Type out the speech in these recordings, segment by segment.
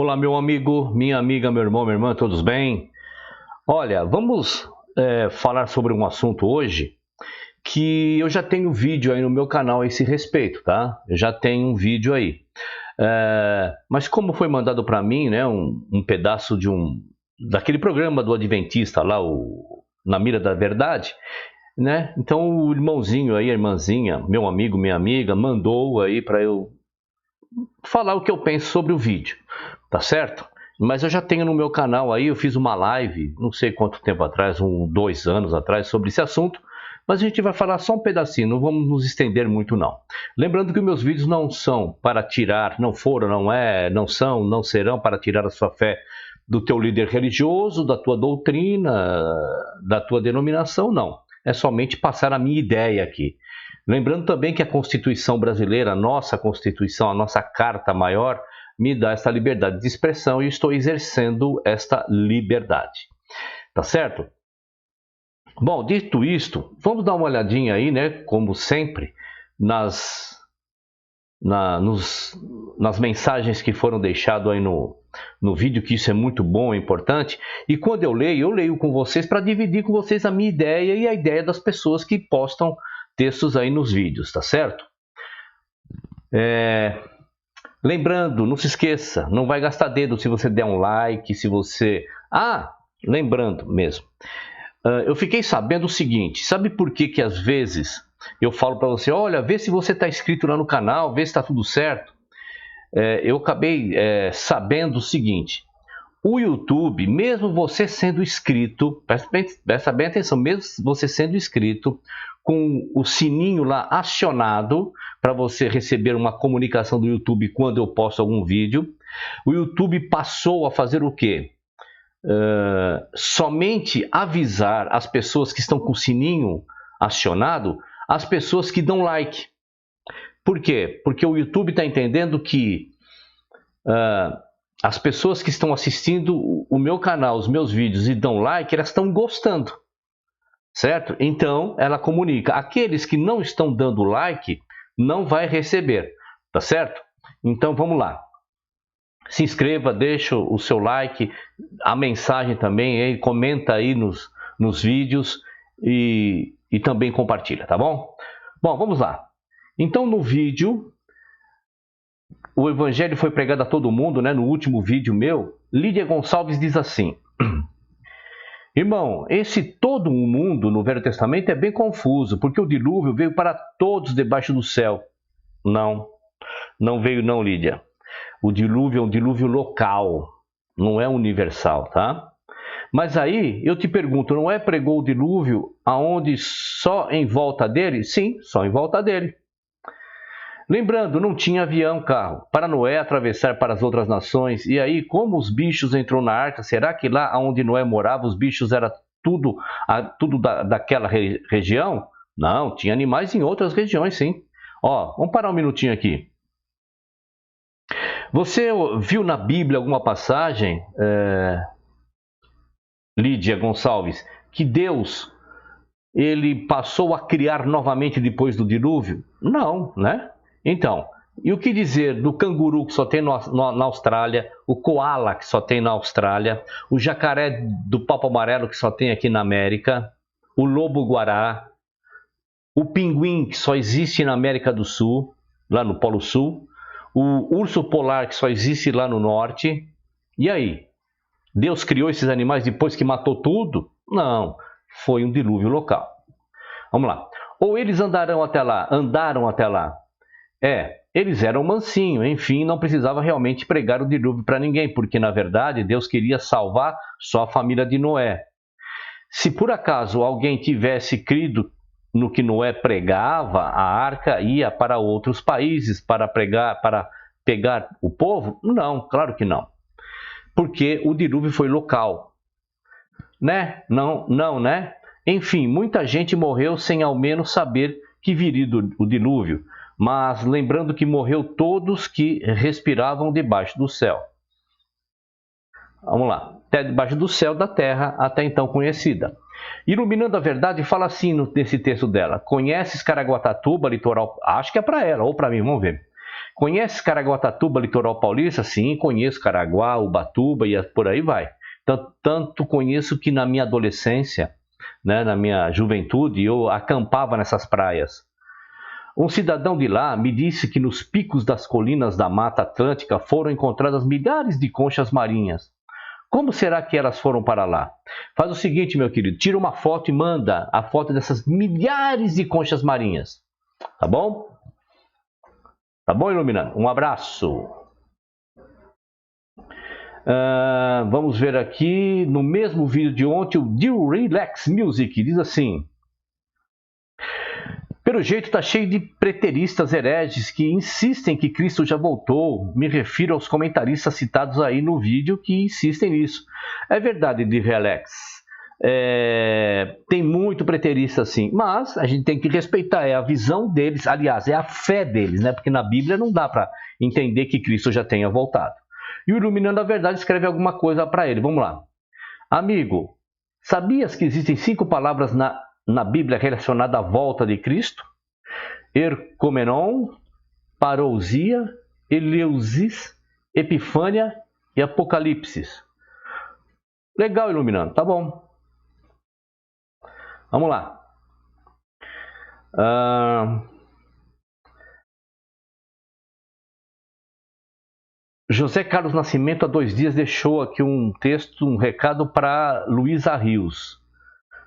Olá, meu amigo, minha amiga, meu irmão, minha irmã, todos bem? Olha, vamos falar sobre um assunto hoje que eu já tenho vídeo aí no meu canal a esse respeito, tá? Eu já tenho um vídeo aí. Mas como foi mandado para mim, né, um pedaço daquele programa do Adventista lá, Na Mira da Verdade, né? Então o irmãozinho aí, a irmãzinha, meu amigo, minha amiga, mandou aí para eu falar o que eu penso sobre o vídeo, tá certo? Mas eu já tenho no meu canal aí, eu fiz uma live, não sei quanto tempo atrás, 2 anos atrás, sobre esse assunto, mas a gente vai falar só um pedacinho, não vamos nos estender muito não. Lembrando que meus vídeos não são para tirar, não foram, não são, não serão para tirar a sua fé do teu líder religioso, da tua doutrina, da tua denominação, não. É somente passar a minha ideia aqui. Lembrando também que a Constituição brasileira, a nossa Constituição, a nossa Carta Maior, me dá essa liberdade de expressão e estou exercendo esta liberdade. Tá certo? Bom, dito isto, vamos dar uma olhadinha aí, né, como sempre, nas mensagens que foram deixadas aí no vídeo, que isso é muito bom, é importante. E quando eu leio com vocês para dividir com vocês a minha ideia e a ideia das pessoas que postam textos aí nos vídeos, tá certo? Lembrando, não se esqueça, não vai gastar dedo se você der um like, se você... lembrando mesmo, eu fiquei sabendo o seguinte, sabe por que às vezes eu falo para você, olha, vê se você está inscrito lá no canal, vê se está tudo certo. Eu acabei sabendo o seguinte, o YouTube, mesmo você sendo inscrito, presta bem atenção, mesmo você sendo inscrito, com o sininho lá acionado, para você receber uma comunicação do YouTube quando eu posto algum vídeo, o YouTube passou a fazer o quê? Somente avisar as pessoas que estão com o sininho acionado, as pessoas que dão like. Por quê? Porque o YouTube está entendendo que as pessoas que estão assistindo o meu canal, os meus vídeos e dão like, elas estão gostando, certo? Então, ela comunica. Aqueles que não estão dando like, não vai receber, tá certo? Então, vamos lá. Se inscreva, deixa o seu like, a mensagem também, comenta aí nos vídeos e também compartilha, tá bom? Bom, vamos lá. Então, no vídeo... O evangelho foi pregado a todo mundo, né? No último vídeo meu, Lídia Gonçalves diz assim: irmão, esse todo o mundo no Velho Testamento é bem confuso, porque o dilúvio veio para todos debaixo do céu. Não veio não, Lídia. O dilúvio é um dilúvio local, não é universal, tá? Mas aí eu te pergunto, não é pregou o dilúvio aonde só em volta dele? Sim, só em volta dele. Lembrando, não tinha avião, carro, para Noé atravessar para as outras nações. E aí, como os bichos entrou na arca? Será que lá onde Noé morava, os bichos era tudo daquela região? Não, tinha animais em outras regiões, sim. Ó, vamos parar um minutinho aqui. Você viu na Bíblia alguma passagem, Lídia Gonçalves, que Deus ele passou a criar novamente depois do dilúvio? Não, né? Então, e o que dizer do canguru que só tem na Austrália, o koala que só tem na Austrália, o jacaré do papo amarelo que só tem aqui na América, o lobo-guará, o pinguim que só existe na América do Sul, lá no Polo Sul, o urso polar que só existe lá no Norte. E aí? Deus criou esses animais depois que matou tudo? Não, foi um dilúvio local. Vamos lá. Ou eles andaram até lá? Eles eram mansinhos, enfim, não precisava realmente pregar o dilúvio para ninguém, porque na verdade Deus queria salvar só a família de Noé. Se por acaso alguém tivesse crido no que Noé pregava, a arca ia para outros países para pegar o povo? Não, claro que não. Porque o dilúvio foi local. Né? Não, né? Enfim, muita gente morreu sem ao menos saber que viria o dilúvio. Mas lembrando que morreu todos que respiravam debaixo do céu. Vamos lá. Até debaixo do céu da terra, até então conhecida. Iluminando a Verdade fala assim nesse texto dela. Conheces Caraguatatuba, litoral... Acho que é para ela, ou para mim, vamos ver. Conhece Caraguatatuba, litoral paulista? Sim, conheço Caraguá, Ubatuba e por aí vai. Tanto conheço que na minha adolescência, né, na minha juventude, eu acampava nessas praias. Um cidadão de lá me disse que nos picos das colinas da Mata Atlântica foram encontradas milhares de conchas marinhas. Como será que elas foram para lá? Faz o seguinte, meu querido, tira uma foto e manda a foto dessas milhares de conchas marinhas. Tá bom? Tá bom, Iluminando? Um abraço. Vamos ver aqui, no mesmo vídeo de ontem, o Deal Relax Music diz assim: pelo jeito tá cheio de preteristas hereges que insistem que Cristo já voltou. Me refiro aos comentaristas citados aí no vídeo que insistem nisso. É verdade, Deal Relax. Tem muito preterista sim, mas a gente tem que respeitar, é a visão deles, aliás, é a fé deles, né? Porque na Bíblia não dá para entender que Cristo já tenha voltado. E o Iluminando a Verdade escreve alguma coisa para ele. Vamos lá. Amigo, sabias que existem 5 palavras na Bíblia relacionadas à volta de Cristo? Ercomenon, parousia, eleusis, epifânia e apocalipse. Legal, Iluminando, tá bom. Vamos lá. José Carlos Nascimento, há 2 dias, deixou aqui um texto, um recado para Luísa Rios.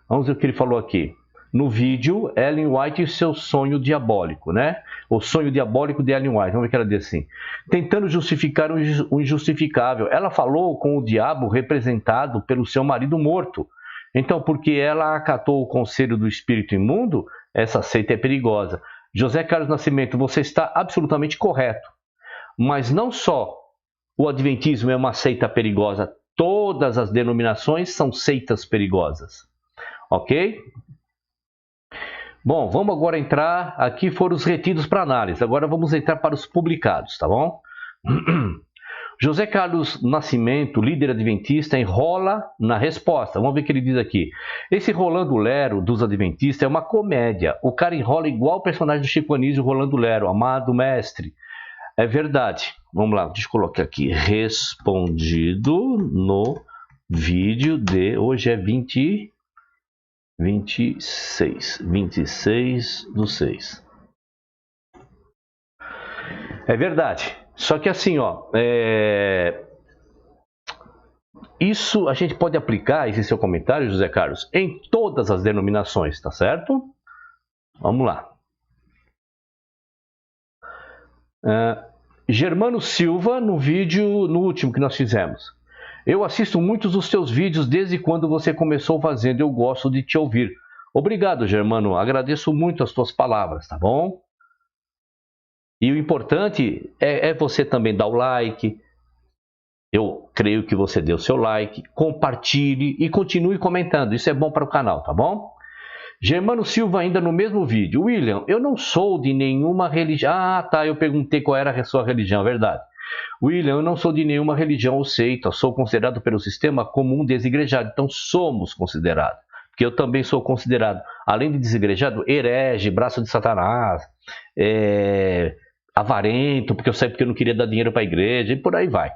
Vamos ver o que ele falou aqui. No vídeo, Ellen White e seu sonho diabólico, né? O sonho diabólico de Ellen White. Vamos ver o que ela diz assim. Tentando justificar o injustificável. Ela falou com o diabo representado pelo seu marido morto. Então, porque ela acatou o conselho do espírito imundo, essa seita é perigosa. José Carlos Nascimento, você está absolutamente correto. Mas não só o adventismo é uma seita perigosa, todas as denominações são seitas perigosas. Ok? Bom, vamos agora entrar, aqui foram os retidos para análise, agora vamos entrar para os publicados, tá bom? José Carlos Nascimento, líder adventista, enrola na resposta. Vamos ver o que ele diz aqui. Esse Rolando Lero dos adventistas é uma comédia. O cara enrola igual o personagem do Chico Anísio, Rolando Lero, amado mestre. É verdade. Vamos lá, deixa eu colocar aqui. Respondido no vídeo de... Hoje é 26/6. É verdade. Só que assim, ó... Isso a gente pode aplicar, esse seu comentário, José Carlos, em todas as denominações, tá certo? Vamos lá. Germano Silva, no último que nós fizemos. Eu assisto muitos dos teus vídeos desde quando você começou fazendo, eu gosto de te ouvir. Obrigado, Germano, agradeço muito as tuas palavras, tá bom? E o importante é você também dar o like. Eu creio que você deu o seu like, compartilhe e continue comentando, isso é bom para o canal, tá bom? Germano Silva, ainda no mesmo vídeo. William, eu não sou de nenhuma religião. Ah, tá, eu perguntei qual era a sua religião, é verdade. William, eu não sou de nenhuma religião ou seita, sou considerado pelo sistema como um desigrejado. Então somos considerados, porque eu também sou considerado, além de desigrejado, herege, braço de Satanás, avarento, porque eu sei porque eu não queria dar dinheiro para a igreja, e por aí vai.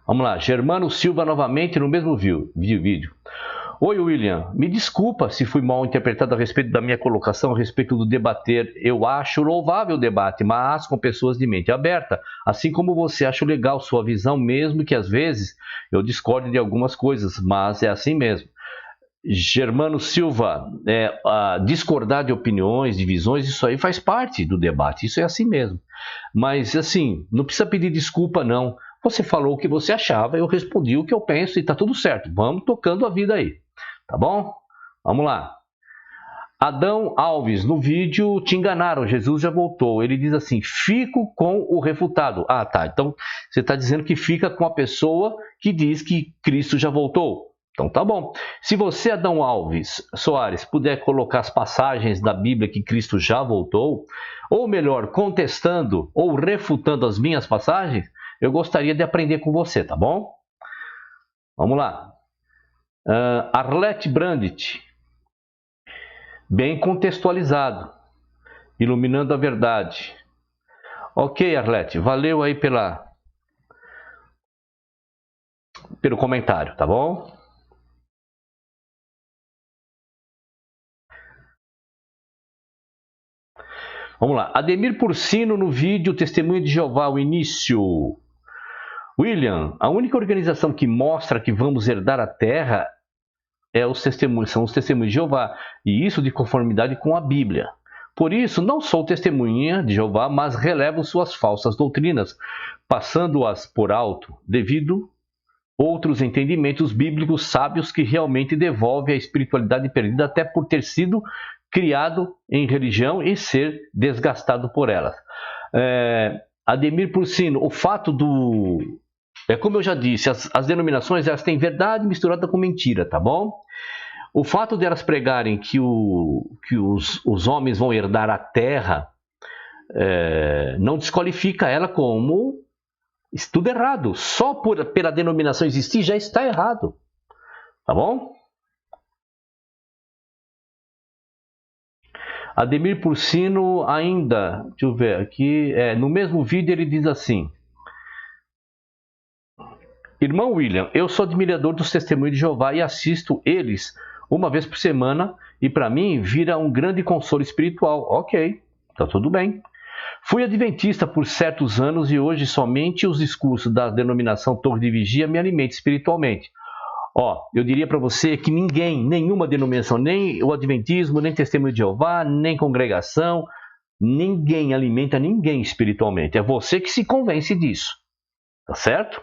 Vamos lá, Germano Silva novamente no mesmo vídeo. Oi, William, me desculpa se fui mal interpretado a respeito da minha colocação, a respeito do debater. Eu acho louvável o debate, mas com pessoas de mente aberta. Assim como você, acho legal sua visão, mesmo que às vezes eu discorde de algumas coisas, mas é assim mesmo. Germano Silva, discordar de opiniões, de visões, isso aí faz parte do debate, isso é assim mesmo. Mas assim, não precisa pedir desculpa não. Você falou o que você achava, eu respondi o que eu penso e tá tudo certo. Vamos tocando a vida aí, tá bom? Vamos lá. Adão Alves, no vídeo te enganaram, Jesus já voltou. Ele diz assim, fico com o refutado. Ah, tá, então você está dizendo que fica com a pessoa que diz que Cristo já voltou. Então tá bom. Se você, Adão Alves Soares, puder colocar as passagens da Bíblia que Cristo já voltou, ou melhor, contestando ou refutando as minhas passagens, eu gostaria de aprender com você, tá bom? Vamos lá. Arlete Brandt. bem contextualizado, iluminando a verdade. Ok, Arlete, valeu aí pelo comentário, tá bom? Vamos lá. Ademir Porcino no vídeo Testemunho de Jeová, o início. William, a única organização que mostra que vamos herdar a terra são os testemunhos de Jeová, e isso de conformidade com a Bíblia. Por isso, não sou testemunha de Jeová, mas relevo suas falsas doutrinas, passando-as por alto, devido outros entendimentos bíblicos sábios que realmente devolvem a espiritualidade perdida até por ter sido criado em religião e ser desgastado por elas. Ademir Porcino, o fato do... como eu já disse, as denominações elas têm verdade misturada com mentira, tá bom? O fato de elas pregarem que os homens vão herdar a terra não desqualifica ela como tudo errado. Só pela denominação existir já está errado, tá bom? Ademir Porcino ainda, deixa eu ver aqui, no mesmo vídeo ele diz assim: Irmão William, eu sou admirador dos Testemunhos de Jeová e assisto eles uma vez por semana e para mim vira um grande consolo espiritual. Ok, tá tudo bem. Fui adventista por certos anos e hoje somente os discursos da denominação Torre de Vigia me alimentam espiritualmente. Eu diria para você que ninguém, nenhuma denominação, nem o adventismo, nem Testemunho de Jeová, nem congregação, ninguém alimenta ninguém espiritualmente. É você que se convence disso, tá certo?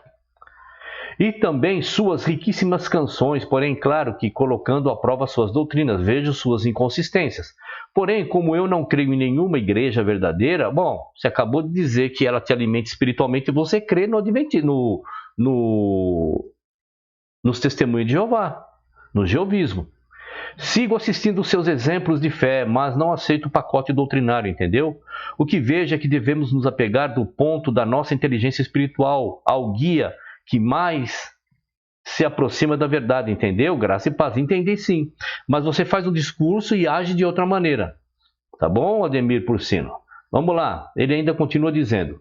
E também suas riquíssimas canções, porém, claro que colocando à prova suas doutrinas, vejo suas inconsistências. Porém, como eu não creio em nenhuma igreja verdadeira, você acabou de dizer que ela te alimenta espiritualmente e você crê no adventismo, nos Testemunhos de Jeová, no jeovismo. Sigo assistindo seus exemplos de fé, mas não aceito o pacote doutrinário, entendeu? O que vejo é que devemos nos apegar do ponto da nossa inteligência espiritual ao guia que mais se aproxima da verdade, entendeu? Graça e paz, entendi sim. Mas você faz um discurso e age de outra maneira. Tá bom, Ademir Porcino? Vamos lá, ele ainda continua dizendo: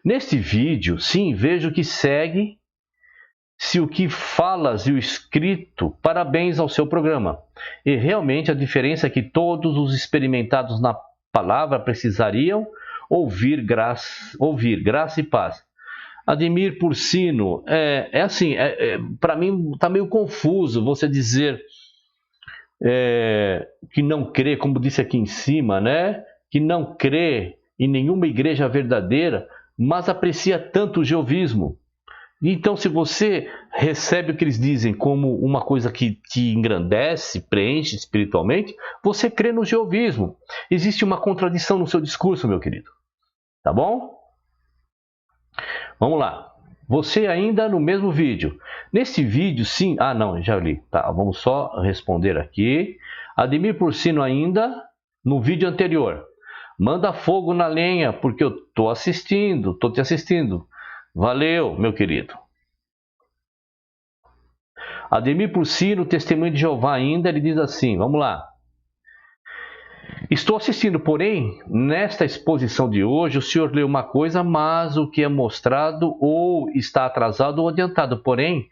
neste vídeo, sim, vejo que segue-se o que falas e o escrito, parabéns ao seu programa. E realmente a diferença é que todos os experimentados na palavra precisariam ouvir graça e paz. Ademir Porcino, assim, para mim está meio confuso você dizer que não crê, como disse aqui em cima, né? Que não crê em nenhuma igreja verdadeira, mas aprecia tanto o jeovismo. Então, se você recebe o que eles dizem como uma coisa que te engrandece, preenche espiritualmente, você crê no jeovismo. Existe uma contradição no seu discurso, meu querido. Tá bom? Vamos lá. Você ainda no mesmo vídeo. Nesse vídeo, sim... não, já li. Tá, vamos só responder aqui. Ademir Porcino ainda no vídeo anterior. Manda fogo na lenha, porque eu tô te assistindo. Valeu, meu querido. Ademir Porcino, Testemunho de Jeová ainda, ele diz assim, vamos lá. Estou assistindo, porém, nesta exposição de hoje, o senhor leu uma coisa, mas o que é mostrado ou está atrasado ou adiantado. Porém,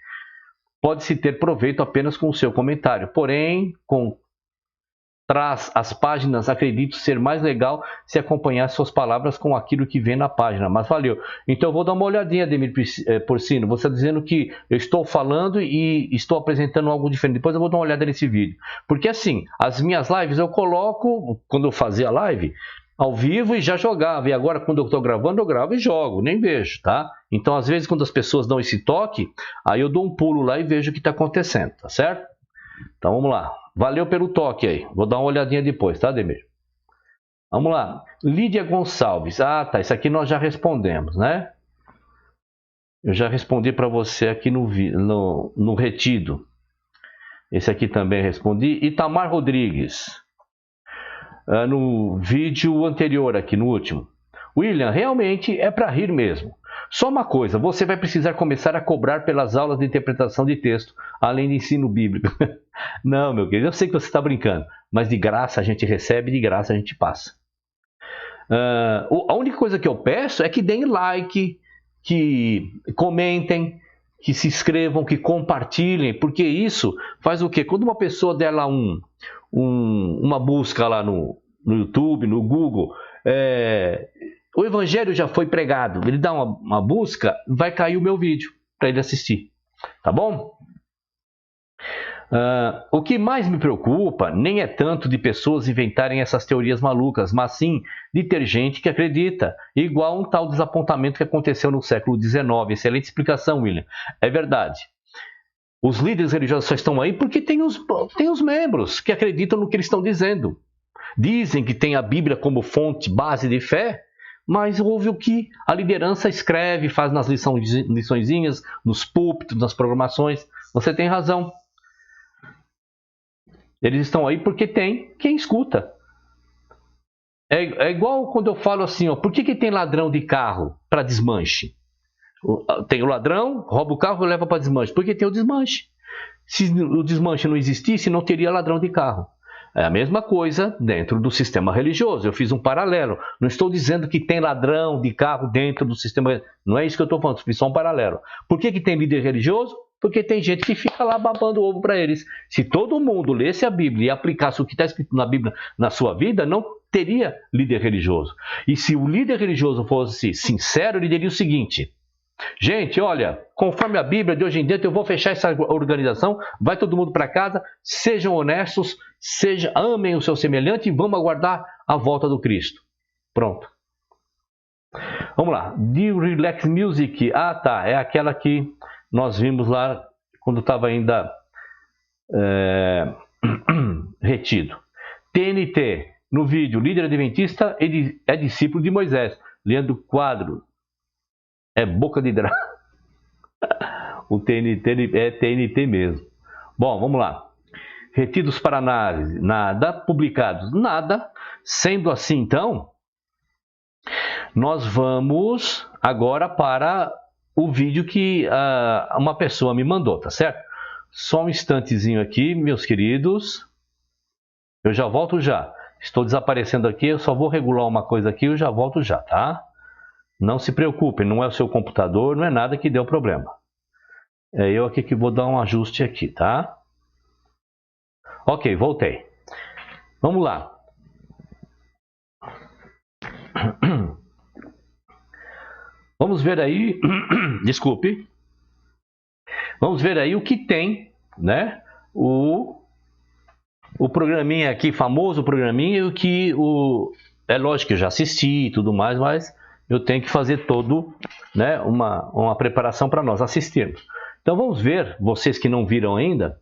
pode-se ter proveito apenas com o seu comentário. Porém, traz as páginas, acredito ser mais legal se acompanhar suas palavras com aquilo que vem na página, mas valeu. Então eu vou dar uma olhadinha, Ademir Porcino, você está dizendo que eu estou falando e estou apresentando algo diferente, depois eu vou dar uma olhada nesse vídeo, porque assim, as minhas lives eu coloco, quando eu fazia live, ao vivo e já jogava, e agora quando eu estou gravando, eu gravo e jogo, nem vejo, tá? Então às vezes quando as pessoas dão esse toque, aí eu dou um pulo lá e vejo o que está acontecendo, tá certo? Então vamos lá. Valeu pelo toque aí. Vou dar uma olhadinha depois, tá, Ademir? Vamos lá. Lídia Gonçalves. Tá. Isso aqui nós já respondemos, né? Eu já respondi para você aqui no retido. Esse aqui também respondi. Itamar Rodrigues. No vídeo anterior aqui, no último. William, realmente é para rir mesmo. Só uma coisa, você vai precisar começar a cobrar pelas aulas de interpretação de texto, além de ensino bíblico. Não, meu querido, eu sei que você está brincando, mas de graça a gente recebe, de graça a gente passa. A única coisa que eu peço é que deem like, que comentem, que se inscrevam, que compartilhem, porque isso faz o quê? Quando uma pessoa der lá uma busca lá no YouTube, no Google, o evangelho já foi pregado, ele dá uma busca, vai cair o meu vídeo para ele assistir, tá bom? O que mais me preocupa nem é tanto de pessoas inventarem essas teorias malucas, mas sim de ter gente que acredita, igual um tal desapontamento que aconteceu no século XIX. Excelente explicação, William. É verdade. Os líderes religiosos só estão aí porque tem os membros que acreditam no que eles estão dizendo. Dizem que tem a Bíblia como fonte, base de fé, mas ouve o que a liderança escreve, faz nas liçõezinhas, nos púlpitos, nas programações. Você tem razão. Eles estão aí porque tem quem escuta. É igual quando eu falo assim, ó, por que tem ladrão de carro para desmanche? Tem o ladrão, rouba o carro e leva para desmanche. Porque tem o desmanche. Se o desmanche não existisse, não teria ladrão de carro. É a mesma coisa dentro do sistema religioso. Eu fiz um paralelo. Não estou dizendo que tem ladrão de carro dentro do sistema. Não é isso que eu estou falando, fiz só um paralelo. Por que tem líder religioso? Porque tem gente que fica lá babando o ovo para eles. Se todo mundo lesse a Bíblia e aplicasse o que está escrito na Bíblia na sua vida, não teria líder religioso. E se o líder religioso fosse sincero, ele diria o seguinte: gente, olha, conforme a Bíblia de hoje em diante, eu vou fechar essa organização, vai todo mundo para casa, sejam honestos, amem o seu semelhante e vamos aguardar a volta do Cristo. Pronto. Vamos lá. The Relax Music. Ah, tá. É aquela que nós vimos lá quando estava ainda retido. TNT. No vídeo, líder adventista é discípulo de Moisés. Leandro Quadro. É boca de dragão. O TNT é TNT mesmo. Bom, vamos lá. Retidos para análise. Nada. Publicados. Nada. Sendo assim, então, nós vamos agora para o vídeo que uma pessoa me mandou, tá certo? Só um instantezinho aqui, meus queridos. Eu já volto já. Estou desaparecendo aqui, eu só vou regular uma coisa aqui e eu já volto já, tá? Não se preocupe, não é o seu computador, não é nada que deu problema. É eu aqui que vou dar um ajuste aqui, tá? Ok, voltei. Vamos lá. Vamos ver aí, desculpe. Vamos ver aí o que tem, né? O programinha aqui, famoso programinha, e o que é lógico que eu já assisti e tudo mais, mas eu tenho que fazer todo, né, uma preparação para nós assistirmos. Então vamos ver, vocês que não viram ainda,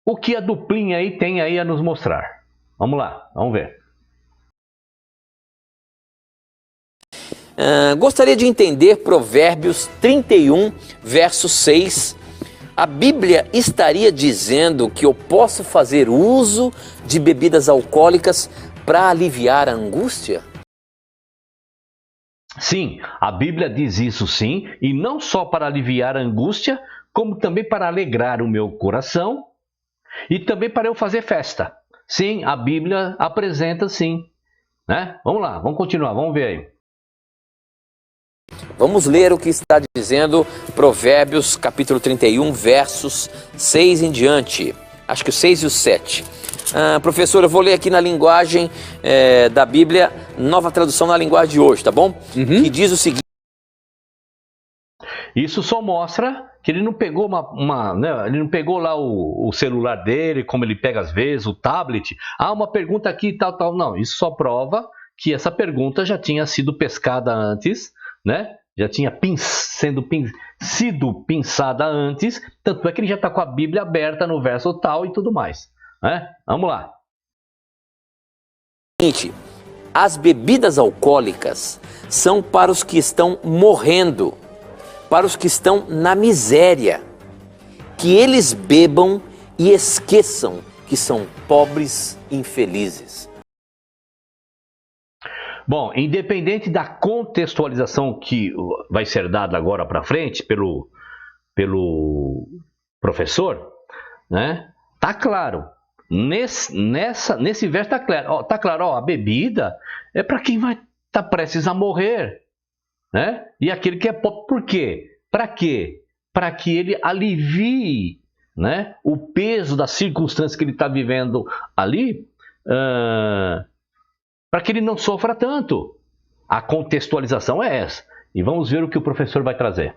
o que a duplinha aí tem aí a nos mostrar. Vamos lá, vamos ver. Gostaria de entender Provérbios 31, verso 6. A Bíblia estaria dizendo que eu posso fazer uso de bebidas alcoólicas para aliviar a angústia? Sim, a Bíblia diz isso sim, e não só para aliviar a angústia, como também para alegrar o meu coração e também para eu fazer festa. Sim, a Bíblia apresenta sim, né? Vamos lá, vamos continuar, vamos ver aí. Vamos ler o que está dizendo Provérbios capítulo 31, versos 6 em diante. Acho que o 6 e o 7. Professor, eu vou ler aqui na linguagem da Bíblia, nova tradução na linguagem de hoje, tá bom? Uhum. Que diz o seguinte. Isso só mostra que ele não pegou né, ele não pegou lá o celular dele, como ele pega às vezes, o tablet. Uma pergunta aqui, tal. Não, isso só prova que essa pergunta já tinha sido pescada antes, né? Já tinha sido pensada antes, tanto é que ele já está com a Bíblia aberta no verso tal e tudo mais, né? Vamos lá. As bebidas alcoólicas são para os que estão morrendo, para os que estão na miséria, que eles bebam e esqueçam que são pobres e infelizes. Bom, independente da contextualização que vai ser dada agora para frente pelo professor, né? Tá claro. Nesse verso tá claro, ó, a bebida é para quem vai estar prestes a morrer, né? E aquele que é pobre, por quê? Para quê? Para que ele alivie, né, o peso das circunstâncias que ele está vivendo ali, para que ele não sofra tanto. A contextualização é essa. E vamos ver o que o professor vai trazer.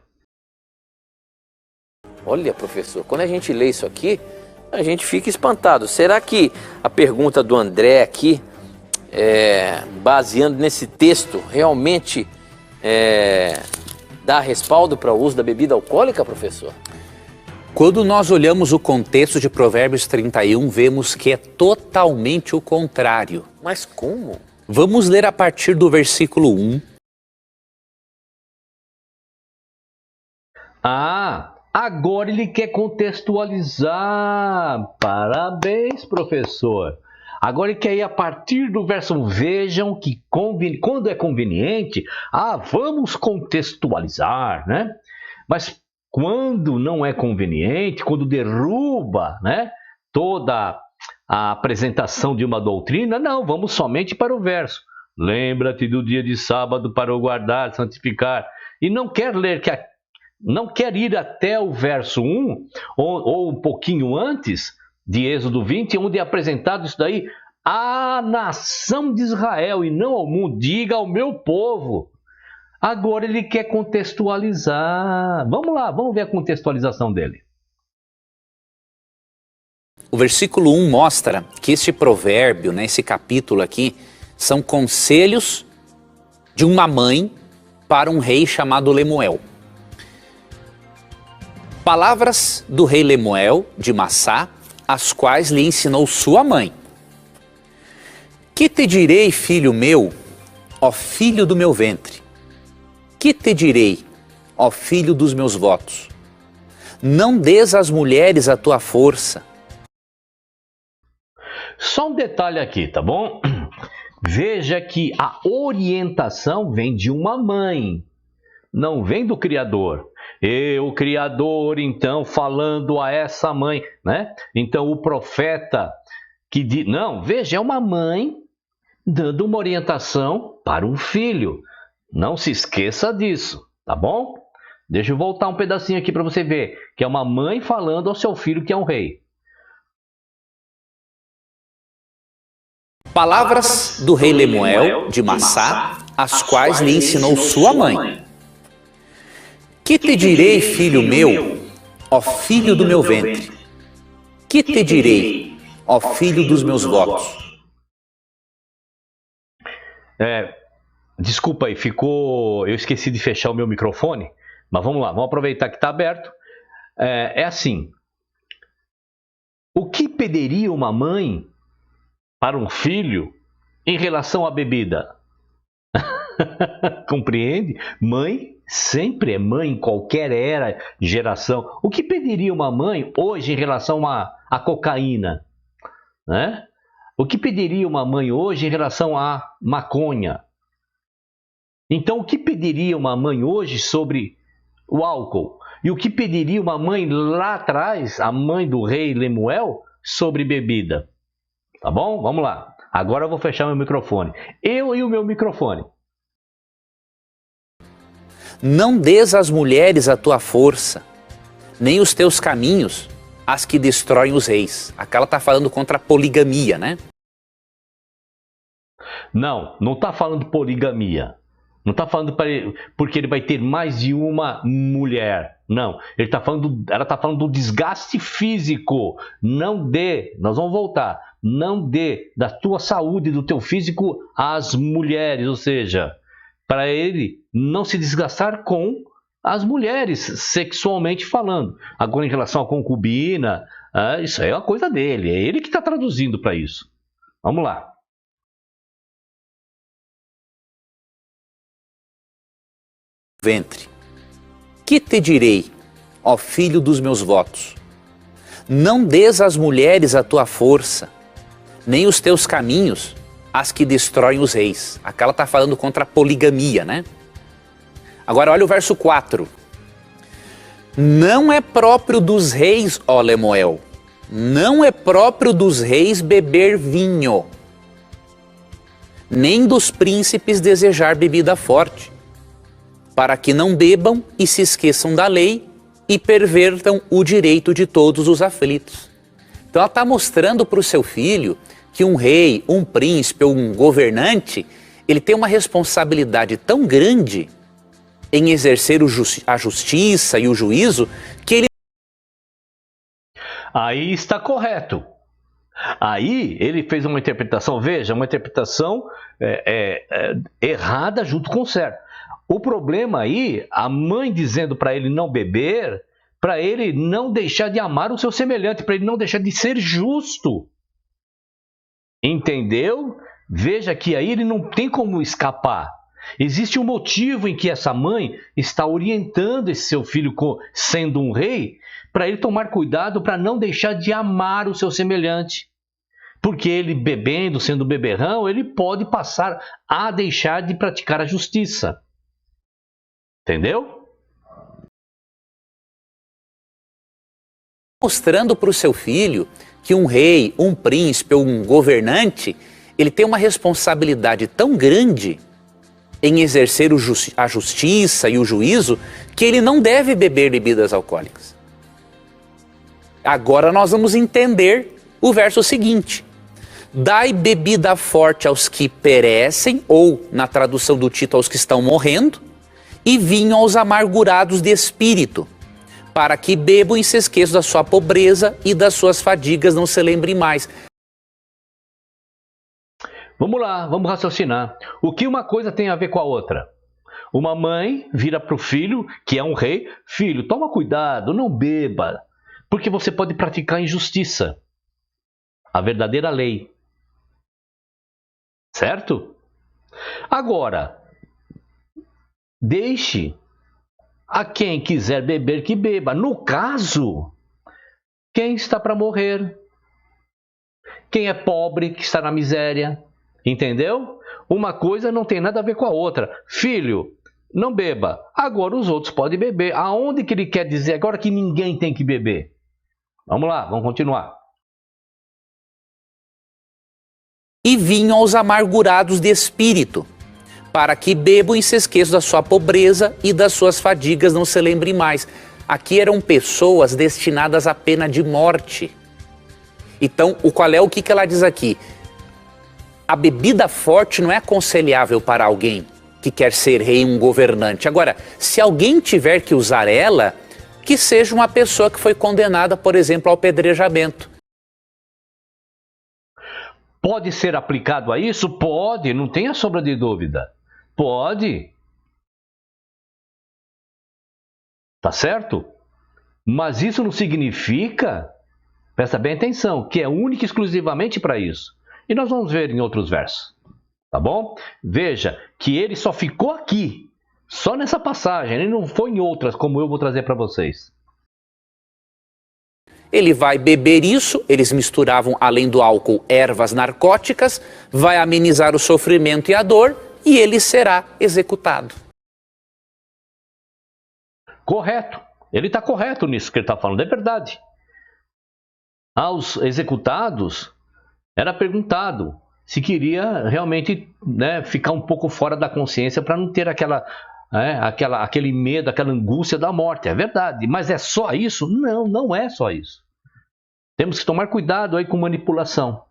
Olha, professor, quando a gente lê isso aqui, a gente fica espantado. Será que a pergunta do André aqui, baseando nesse texto, realmente dá respaldo para o uso da bebida alcoólica, professor? Quando nós olhamos o contexto de Provérbios 31, vemos que é totalmente o contrário. Mas como? Vamos ler a partir do versículo 1. Agora ele quer contextualizar. Parabéns, professor. Agora ele quer ir a partir do verso 1. Vejam que quando é conveniente, vamos contextualizar, né? Mas quando não é conveniente, quando derruba, né, toda a apresentação de uma doutrina, não, vamos somente para o verso. Lembra-te do dia de sábado para o guardar, santificar. E não quer ir até o verso 1, ou um pouquinho antes de Êxodo 20, onde é apresentado isso daí à nação de Israel e não ao mundo. Diga ao meu povo. Agora ele quer contextualizar. Vamos lá, vamos ver a contextualização dele. O versículo 1 mostra que este provérbio, né, esse capítulo aqui, são conselhos de uma mãe para um rei chamado Lemuel. Palavras do rei Lemuel de Massá, as quais lhe ensinou sua mãe. Que te direi, filho meu, ó filho do meu ventre? Que te direi, ó filho dos meus votos? Não des às mulheres a tua força. Só um detalhe aqui, tá bom? Veja que a orientação vem de uma mãe, não vem do Criador. O Criador, então, falando a essa mãe, né? Então, o profeta que diz... Não, veja, é uma mãe dando uma orientação para um filho. Não se esqueça disso, tá bom? Deixa eu voltar um pedacinho aqui para você ver, que é uma mãe falando ao seu filho que é um rei. Palavras do rei Lemuel de Massá, as quais lhe ensinou sua mãe. Que te direi, filho meu, ó filho do meu ventre? Que te direi, ó filho dos meus votos? Desculpa aí, eu esqueci de fechar o meu microfone, mas vamos lá, vamos aproveitar que está aberto. É assim, o que pediria uma mãe para um filho em relação à bebida? Compreende? Mãe sempre é mãe em qualquer era, geração. O que pediria uma mãe hoje em relação à cocaína? Né? O que pediria uma mãe hoje em relação à maconha? Então, o que pediria uma mãe hoje sobre o álcool? E o que pediria uma mãe lá atrás, a mãe do rei Lemuel, sobre bebida? Tá bom? Vamos lá. Agora eu vou fechar meu microfone. Eu e o meu microfone. Não des às mulheres a tua força, nem os teus caminhos as que destroem os reis. Aqui ela está falando contra a poligamia, né? Não está falando poligamia. Não está falando porque ele vai ter mais de uma mulher. Não, ela está falando do desgaste físico. Nós vamos voltar. Não dê da tua saúde, do teu físico às mulheres. Ou seja, para ele não se desgastar com as mulheres, sexualmente falando. Agora, em relação à concubina, isso aí é uma coisa dele. É ele que está traduzindo para isso. Vamos lá. Ventre. Que te direi, ó filho dos meus votos? Não des às mulheres a tua força, nem os teus caminhos as que destroem os reis. Aqui ela está falando contra a poligamia, né? Agora olha o verso 4. Não é próprio dos reis, ó Lemuel, não é próprio dos reis beber vinho, nem dos príncipes desejar bebida forte, para que não bebam e se esqueçam da lei e pervertam o direito de todos os aflitos. Então ela está mostrando para o seu filho que um rei, um príncipe ou um governante, ele tem uma responsabilidade tão grande em exercer a justiça e o juízo, que ele... Aí está correto. Aí ele fez uma interpretação, veja, uma interpretação errada junto com o certo. O problema aí, a mãe dizendo para ele não beber, para ele não deixar de amar o seu semelhante, para ele não deixar de ser justo. Entendeu? Veja que aí ele não tem como escapar. Existe um motivo em que essa mãe está orientando esse seu filho, sendo um rei, para ele tomar cuidado para não deixar de amar o seu semelhante. Porque ele bebendo, sendo beberrão, ele pode passar a deixar de praticar a justiça. Entendeu? Mostrando para o seu filho que um rei, um príncipe ou um governante, ele tem uma responsabilidade tão grande em exercer a justiça e o juízo, que ele não deve beber bebidas alcoólicas. Agora nós vamos entender o verso seguinte. Dai bebida forte aos que perecem, ou, na tradução do Tito, aos que estão morrendo, e vinho aos amargurados de espírito, para que bebam e se esqueçam da sua pobreza e das suas fadigas não se lembrem mais. Vamos lá, vamos raciocinar. O que uma coisa tem a ver com a outra? Uma mãe vira para o filho, que é um rei, filho, toma cuidado, não beba, porque você pode praticar injustiça, a verdadeira lei. Certo? Agora, deixe a quem quiser beber que beba. No caso, quem está para morrer, quem é pobre, que está na miséria. Entendeu? Uma coisa não tem nada a ver com a outra. Filho, não beba. Agora os outros podem beber. Aonde que ele quer dizer agora que ninguém tem que beber? Vamos lá, vamos continuar. E vinho aos amargurados de espírito, para que bebam e se esqueçam da sua pobreza e das suas fadigas não se lembrem mais. Aqui eram pessoas destinadas à pena de morte. Então, o que ela diz aqui? A bebida forte não é aconselhável para alguém que quer ser rei, um governante. Agora, se alguém tiver que usar ela, que seja uma pessoa que foi condenada, por exemplo, ao apedrejamento. Pode ser aplicado a isso? Pode, não tenha sombra de dúvida. Pode. Tá certo? Mas isso não significa, presta bem atenção, que é único e exclusivamente para isso. E nós vamos ver em outros versos, tá bom? Veja que ele só ficou aqui, só nessa passagem, ele não foi em outras, como eu vou trazer para vocês. Ele vai beber isso, eles misturavam, além do álcool, ervas narcóticas, vai amenizar o sofrimento e a dor, e ele será executado. Correto, ele está correto nisso que ele está falando, é verdade. Aos executados, era perguntado se queria realmente, ficar um pouco fora da consciência para não ter aquele medo, aquela angústia da morte. É verdade, mas é só isso? Não, não é só isso. Temos que tomar cuidado aí com manipulação.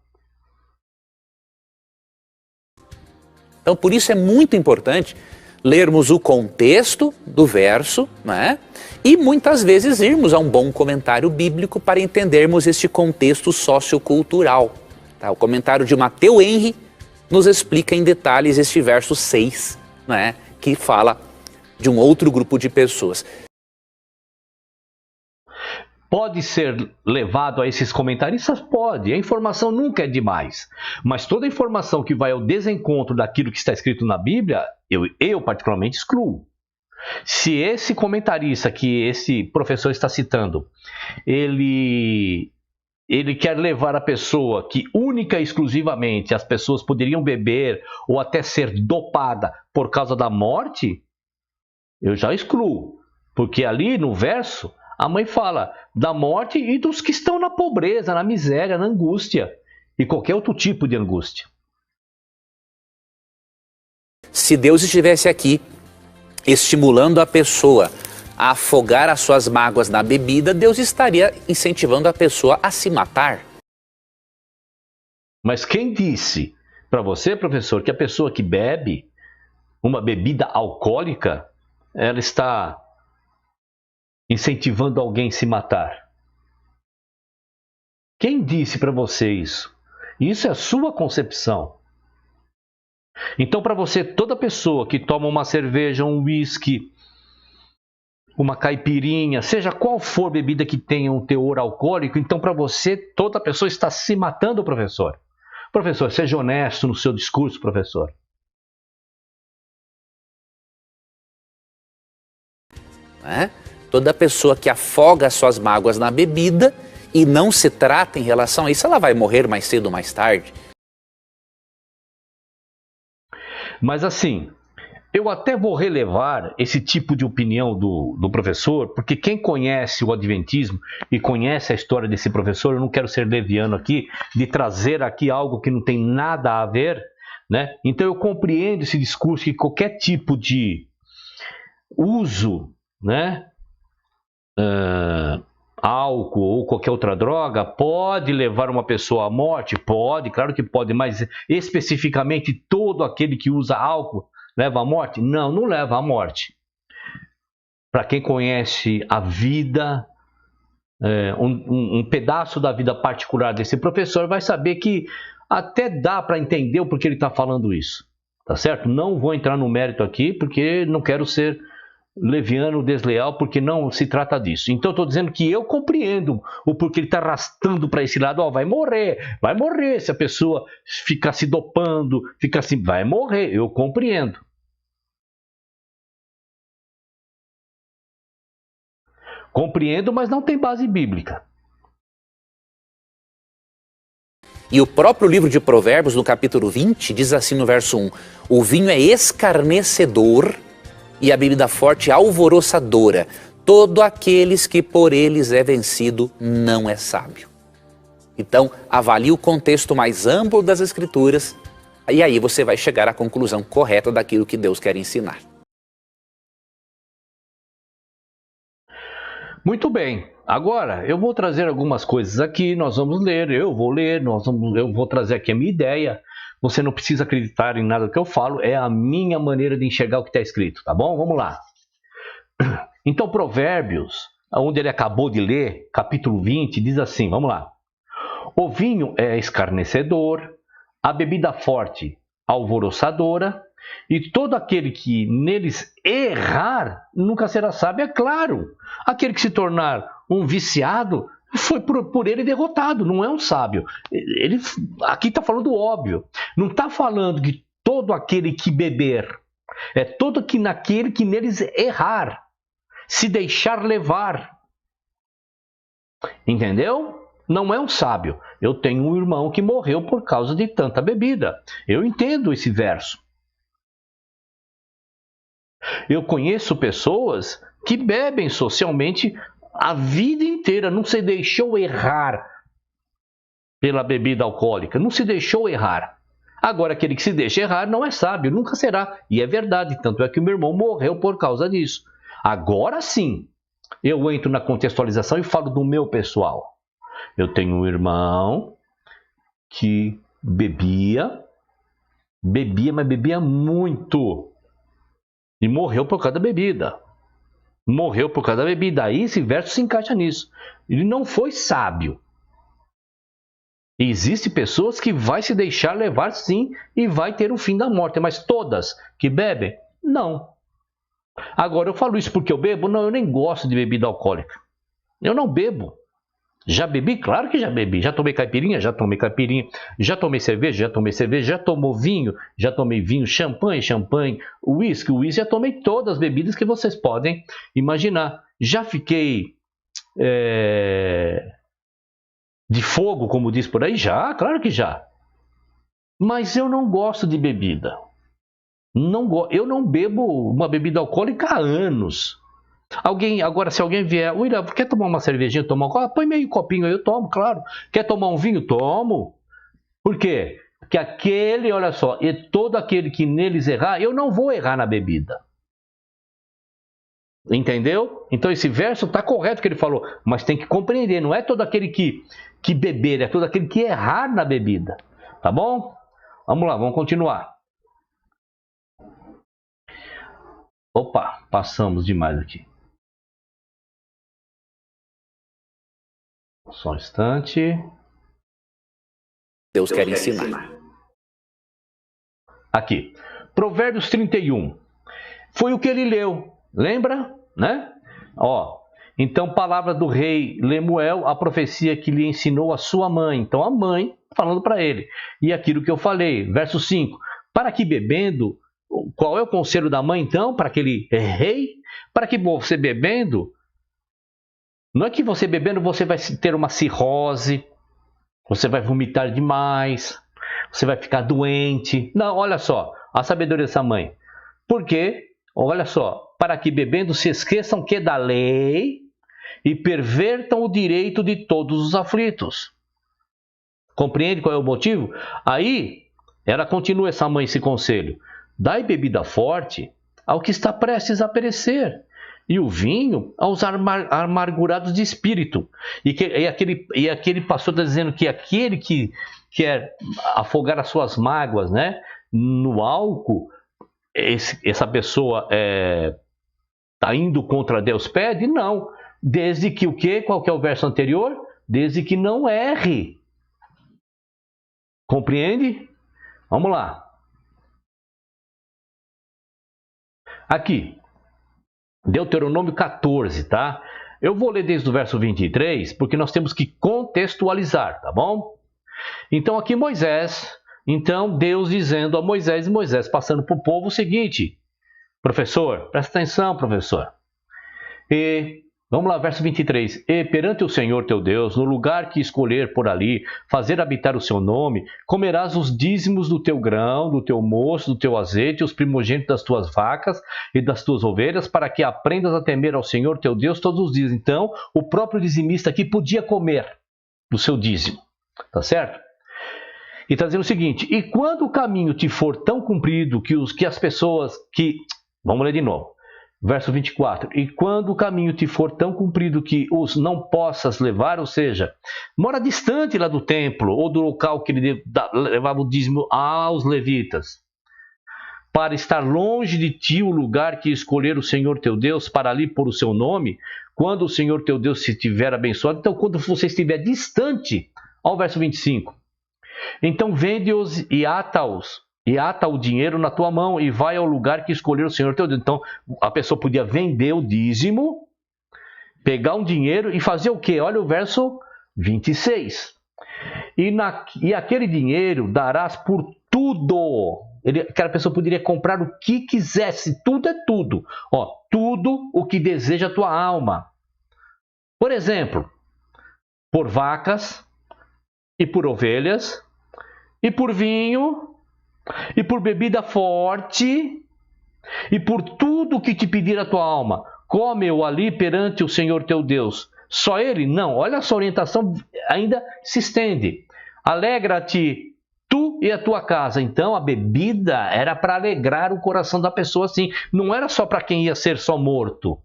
Então, por isso é muito importante lermos o contexto do verso, né? E muitas vezes irmos a um bom comentário bíblico para entendermos este contexto sociocultural. Tá? O comentário de Mateu Henry nos explica em detalhes este verso 6, né? Que fala de um outro grupo de pessoas. Pode ser levado a esses comentaristas? Pode. A informação nunca é demais. Mas toda informação que vai ao desencontro daquilo que está escrito na Bíblia, eu particularmente excluo. Se esse comentarista que esse professor está citando, ele ele quer levar a pessoa que única e exclusivamente as pessoas poderiam beber ou até ser dopada por causa da morte, eu já excluo. Porque ali no verso, a mãe fala da morte e dos que estão na pobreza, na miséria, na angústia e qualquer outro tipo de angústia. Se Deus estivesse aqui estimulando a pessoa a afogar as suas mágoas na bebida, Deus estaria incentivando a pessoa a se matar. Mas quem disse para você, professor, que a pessoa que bebe uma bebida alcoólica, ela está incentivando alguém a se matar? Quem disse para você isso? Isso é a sua concepção. Então, para você, toda pessoa que toma uma cerveja, um uísque, uma caipirinha, seja qual for bebida que tenha um teor alcoólico, então para você, toda pessoa está se matando, professor. Professor, seja honesto no seu discurso, professor. Toda pessoa que afoga as suas mágoas na bebida e não se trata em relação a isso, ela vai morrer mais cedo ou mais tarde. Mas assim, eu até vou relevar esse tipo de opinião do professor, porque quem conhece o Adventismo e conhece a história desse professor, eu não quero ser leviano aqui, de trazer aqui algo que não tem nada a ver, né? Então eu compreendo esse discurso que qualquer tipo de uso, né, álcool ou qualquer outra droga pode levar uma pessoa à morte? Pode, claro que pode, mas especificamente todo aquele que usa álcool leva à morte? Não, não leva à morte. Para quem conhece a vida, um pedaço da vida particular desse professor vai saber que até dá para entender o porquê ele está falando isso, tá certo? Não vou entrar no mérito aqui porque não quero ser leviano, desleal, porque não se trata disso. Então eu estou dizendo que eu compreendo o porquê ele está arrastando para esse lado. Vai morrer se a pessoa ficar se dopando, ficar assim, vai morrer, eu compreendo. Compreendo, mas não tem base bíblica. E o próprio livro de Provérbios, no capítulo 20, diz assim no verso 1: o vinho é escarnecedor e a bebida forte alvoroçadora. Todo aqueles que por eles é vencido não é sábio. Então, avalie o contexto mais amplo das Escrituras e aí você vai chegar à conclusão correta daquilo que Deus quer ensinar. Muito bem. Agora, eu vou trazer algumas coisas aqui, nós vamos ler, eu vou trazer aqui a minha ideia. Você não precisa acreditar em nada que eu falo, é a minha maneira de enxergar o que está escrito, tá bom? Vamos lá. Então, Provérbios, onde ele acabou de ler, capítulo 20, diz assim, vamos lá. O vinho é escarnecedor, a bebida forte alvoroçadora, e todo aquele que neles errar nunca será sábio, é claro. Aquele que se tornar um viciado foi por ele derrotado, não é um sábio. Ele aqui está falando óbvio. Não está falando que todo aquele que beber, é todo aquele que neles errar, se deixar levar. Entendeu? Não é um sábio. Eu tenho um irmão que morreu por causa de tanta bebida. Eu entendo esse verso. Eu conheço pessoas que bebem socialmente a vida inteira, não se deixou errar pela bebida alcoólica, não se deixou errar. Agora, aquele que se deixa errar não é sábio, nunca será. E é verdade, tanto é que o meu irmão morreu por causa disso. Agora sim, eu entro na contextualização e falo do meu pessoal. Eu tenho um irmão que bebia, mas bebia muito. E morreu por causa da bebida. Morreu por causa da bebida. Aí esse verso se encaixa nisso. Ele não foi sábio. Existem pessoas que vai se deixar levar sim e vai ter o fim da morte. Mas todas que bebem, não. Agora eu falo isso porque eu bebo? Não, eu nem gosto de bebida alcoólica. Eu não bebo. Já bebi? Claro que já bebi. Já tomei caipirinha? Já tomei caipirinha. Já tomei cerveja? Já tomei cerveja. Já tomou vinho? Já tomei vinho. Champanhe, uísque, já tomei todas as bebidas que vocês podem imaginar. Já fiquei de fogo, como diz por aí? Já, claro que já. Mas eu não gosto de bebida. Eu não bebo uma bebida alcoólica há anos. Agora, se alguém vier, William, quer tomar uma cervejinha, tomar um copo? Põe meio copinho aí, eu tomo, claro. Quer tomar um vinho? Tomo. Por quê? Porque olha só, e todo aquele que neles errar, eu não vou errar na bebida. Entendeu? Então esse verso está correto que ele falou, mas tem que compreender, não é todo aquele que beber, é todo aquele que errar na bebida. Tá bom? Vamos lá, vamos continuar. Opa, passamos demais aqui. Só um instante. Deus quer ensinar. Aqui, Provérbios 31. Foi o que ele leu, lembra? Né? Ó, então, palavra do rei Lemuel, a profecia que lhe ensinou a sua mãe. Então, a mãe falando para ele. E aquilo que eu falei, verso 5. Para que bebendo, qual é o conselho da mãe, então? Para aquele rei? Para que você bebendo, não é que você bebendo você vai ter uma cirrose, você vai vomitar demais, você vai ficar doente. Não, olha só, a sabedoria dessa mãe. Por quê? Olha só, para que bebendo se esqueçam que da lei e pervertam o direito de todos os aflitos. Compreende qual é o motivo? Aí, ela continua essa mãe esse conselho. Dai bebida forte ao que está prestes a perecer, e o vinho aos amargurados de espírito. E aquele pastor está dizendo que aquele que quer afogar as suas mágoas, né, no álcool, essa pessoa está indo contra Deus, pede? Não. Desde que o quê? Qual que é o verso anterior? Desde que não erre. Compreende? Vamos lá. Aqui, Deuteronômio 14, tá? Eu vou ler desde o verso 23, porque nós temos que contextualizar, tá bom? Então aqui Moisés, então Deus dizendo a Moisés, e Moisés passando para o povo o seguinte: professor, presta atenção, professor. Vamos lá, verso 23. E perante o Senhor teu Deus, no lugar que escolher por ali, fazer habitar o seu nome, comerás os dízimos do teu grão, do teu mosto, do teu azeite, os primogênitos das tuas vacas e das tuas ovelhas, para que aprendas a temer ao Senhor teu Deus todos os dias. Então, o próprio dizimista aqui podia comer do seu dízimo, tá certo? E está dizendo o seguinte: e quando o caminho te for tão comprido que as pessoas que... Vamos ler de novo. Verso 24. E quando o caminho te for tão comprido que os não possas levar, ou seja, mora distante lá do templo ou do local que ele levava o dízimo aos levitas, para estar longe de ti o lugar que escolher o Senhor teu Deus para ali pôr o seu nome, quando o Senhor teu Deus se tiver abençoado, então quando você estiver distante, ao verso 25, então vende-os e ata-os, e ata o dinheiro na tua mão e vai ao lugar que escolher o Senhor teu Deus. Então, a pessoa podia vender o dízimo, pegar um dinheiro e fazer o quê? Olha o verso 26. E aquele dinheiro darás por tudo. Aquela pessoa poderia comprar o que quisesse. Tudo é tudo. Ó, tudo o que deseja a tua alma. Por exemplo, por vacas e por ovelhas e por vinho e por bebida forte, e por tudo que te pedir a tua alma, come-o ali perante o Senhor teu Deus. Só ele? Não, olha, essa orientação ainda se estende. Alegra-te tu e a tua casa. Então a bebida era para alegrar o coração da pessoa, assim. Não era só para quem ia ser só morto,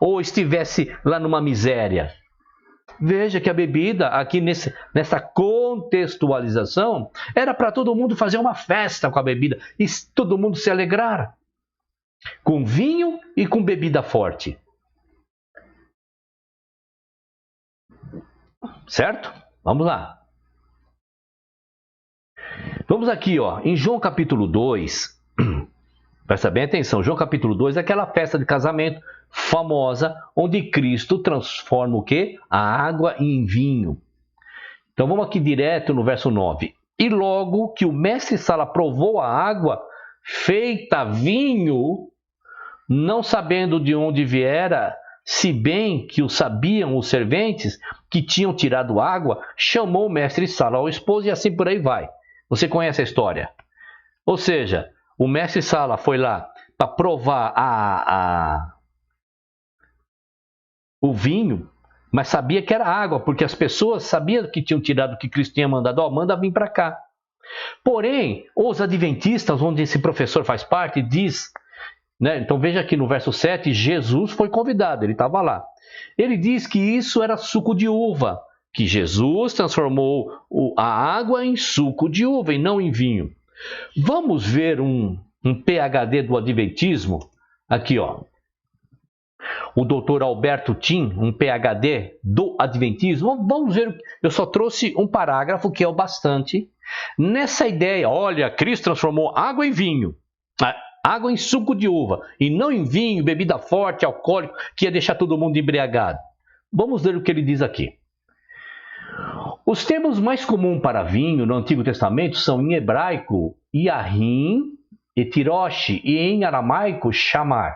ou estivesse lá numa miséria. Veja que a bebida, aqui nessa contextualização, era para todo mundo fazer uma festa com a bebida e todo mundo se alegrar. Com vinho e com bebida forte. Certo? Vamos lá. Vamos aqui, ó, em João capítulo 2. Presta bem atenção, João capítulo 2 é aquela festa de casamento famosa, onde Cristo transforma o quê? A água em vinho. Então vamos aqui direto no verso 9. E logo que o mestre-sala provou a água feita vinho, não sabendo de onde viera, se bem que o sabiam os serventes que tinham tirado água, chamou o mestre-sala ao esposo e assim por aí vai. Você conhece a história? Ou seja, o mestre-sala foi lá para provar o vinho, mas sabia que era água, porque as pessoas sabiam que tinham tirado, que Cristo tinha mandado, manda vir para cá. Porém, os adventistas, onde esse professor faz parte, diz, né? Então veja aqui no verso 7, Jesus foi convidado, ele estava lá. Ele diz que isso era suco de uva, que Jesus transformou a água em suco de uva e não em vinho. Vamos ver um PhD do Adventismo, aqui ó. O doutor Alberto Tim, um PhD do Adventismo. Vamos ver, eu só trouxe um parágrafo que é o bastante. Nessa ideia, olha, Cristo transformou água em vinho, água em suco de uva, e não em vinho, bebida forte, alcoólico, que ia deixar todo mundo embriagado. Vamos ver o que ele diz aqui. Os termos mais comuns para vinho no Antigo Testamento são em hebraico, yahin, etirosh, e em aramaico, shamar.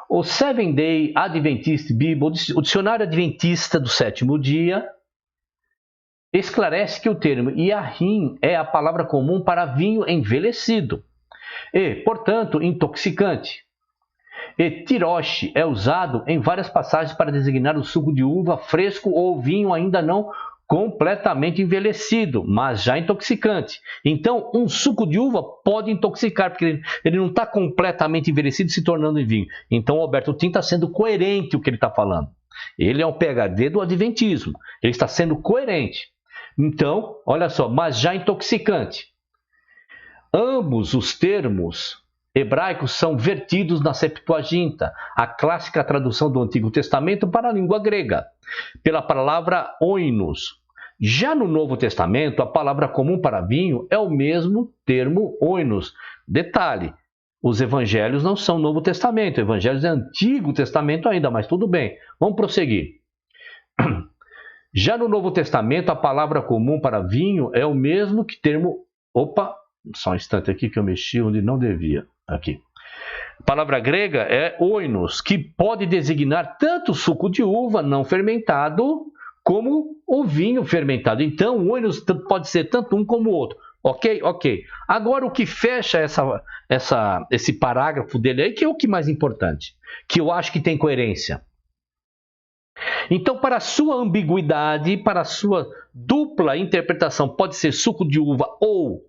O Seventh Day Adventist Bible, o dicionário adventista do sétimo dia, esclarece que o termo yahin é a palavra comum para vinho envelhecido e, portanto, intoxicante. E tirosh é usado em várias passagens para designar o suco de uva fresco ou vinho ainda não completamente envelhecido, mas já intoxicante. Então, um suco de uva pode intoxicar, porque ele não está completamente envelhecido se tornando em vinho. Então, o Alberto Tim está sendo coerente o que ele está falando. Ele é um PhD do Adventismo. Ele está sendo coerente. Então, olha só, mas já intoxicante. Ambos os termos hebraicos são vertidos na Septuaginta, a clássica tradução do Antigo Testamento para a língua grega, pela palavra oinos. Já no Novo Testamento, a palavra comum para vinho é o mesmo termo oinos. Detalhe, os evangelhos não são Novo Testamento, evangelhos é Antigo Testamento ainda, mas tudo bem, vamos prosseguir. Já no Novo Testamento, a palavra comum para vinho é o mesmo que termo... Opa, só um instante aqui que eu mexi onde não devia. Aqui. A palavra grega é oinos, que pode designar tanto o suco de uva não fermentado como o vinho fermentado. Então, o oinos pode ser tanto um como o outro. Ok? Ok. Agora, o que fecha esse parágrafo dele aí, que é o que mais importante, que eu acho que tem coerência. Então, para a sua ambiguidade, para a sua dupla interpretação, pode ser suco de uva ou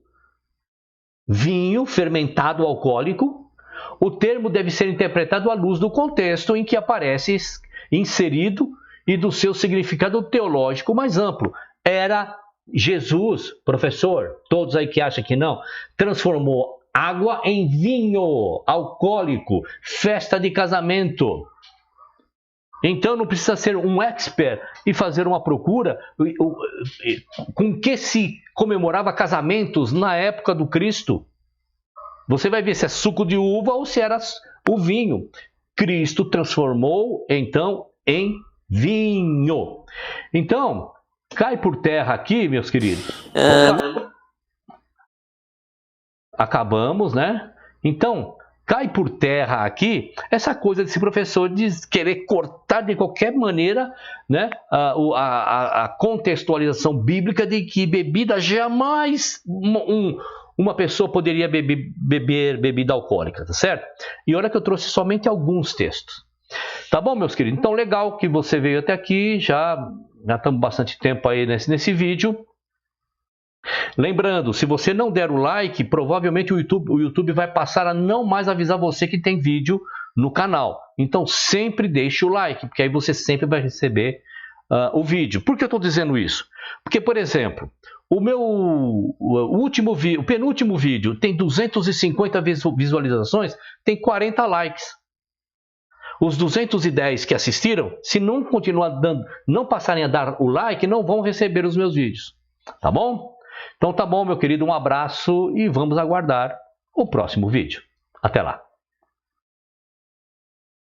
vinho fermentado alcoólico, o termo deve ser interpretado à luz do contexto em que aparece inserido e do seu significado teológico mais amplo. Era Jesus, professor, todos aí que acham que não, transformou água em vinho alcoólico, festa de casamento. Então não precisa ser um expert e fazer uma procura com que se comemorava casamentos na época do Cristo. Você vai ver se é suco de uva ou se era o vinho. Cristo transformou então em vinho. Então, cai por terra aqui, meus queridos. Acabamos, né? Então, cai por terra aqui essa coisa desse professor de querer cortar de qualquer maneira, né, a contextualização bíblica de que bebida jamais uma pessoa poderia beber bebida alcoólica, tá certo? E olha que eu trouxe somente alguns textos. Tá bom, meus queridos? Então, legal que você veio até aqui, já estamos bastante tempo aí nesse vídeo. Lembrando, se você não der o like, provavelmente o YouTube vai passar a não mais avisar você que tem vídeo no canal. Então sempre deixe o like, porque aí você sempre vai receber o vídeo. Por que eu estou dizendo isso? Porque, por exemplo, o penúltimo vídeo tem 250 visualizações, tem 40 likes. Os 210 que assistiram, se não continuar não passarem a dar o like, não vão receber os meus vídeos. Tá bom? Então tá bom, meu querido, um abraço e vamos aguardar o próximo vídeo. Até lá!